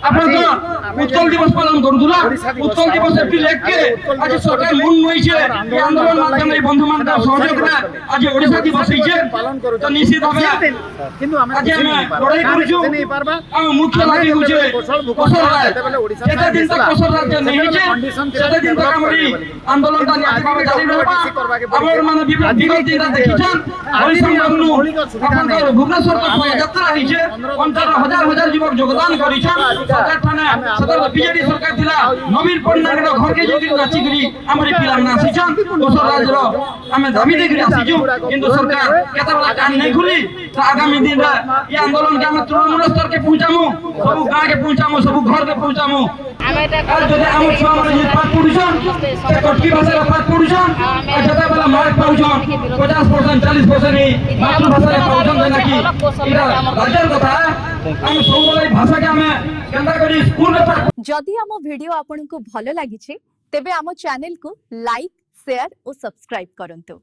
আপনার তো উৎকল দিবস পালন করুলা উৎকল দিবসের পিলেকে আজ সরকার মন নইছে এই আন্দোলন মাধ্যমে এই বন্ধু বান্ধব সহযোগিতা আজ ওড়িশা দিবস হইছে তো নিশ্চিত ভাবে কিন্তু আমি আজ আমি লড়াই করছু আমি মুখ্য লাগি হচ্ছে কোশল রায় যেতে দিন তক কোশল রাজ্য নেই হইছে সেতে দিন তক আমরি আন্দোলনটা নিয়াতিভাবে জারি রহবা আমার মানে বিগত দিনটা দেখিছেন হরিশঙ্করনু আপনাদের ভুবনেশ্বর তক যাত্রা হইছে অঞ্চল হাজার হাজার যুবক যোগদান করিছেন সরকার ঠানে সদর বিজেডি সরকার ଥିଲା নবীন পট্টনায়ক ঘরকে যদি নাচি করি আমরি পিলাମାନେ ଆସିଛନ୍ କୋଶଳ ରାଜ୍ୟର ଆମେ ଦାବି ଦେଇକରି ଆସିଛୁ କିନ୍ତୁ ସରକାର କେତେବେଳେ କାନ ନେଇ ଖୁଲି ତ ଆଗାମୀ ଦିନରେ ଏ ଆନ୍ଦୋଳନକେ ଆମେ ତୃଣମୂଳ ସ୍ତରକେ ପହଞ୍ଚାମୁ ସବୁ ଗାଁକେ ପହଞ୍ଚାମୁ ସବୁ ଘରକେ ପହଞ୍ଚାମୁ ଯଦି ଆମ ଛୁଆମାନେ ଯଦି ପାଠ ପଢୁଛନ୍ ସେ କଟକି ଭାଷାରେ ପାଠ ପଢୁଛନ୍ ଆଉ ଯେତେବେଳେ ମାର୍କ ପାଉଛନ୍ 50% 40% ମାତୃଭାଷାରେ ପାଉଛନ୍ ଯେନାକି ଏଇଟା ରାଜ୍ୟର କଥା ଆମେ ସବୁବେଳେ এই ଭାଷାକେ ଆମେ କେନ୍ତା କରି ସ୍କୁଲରେ ପାଠ जदि आम वीडियो आपनको भल लागिছে तेबे आम चैनल को लाइक शेयर और सब्सक्राइब करंतु।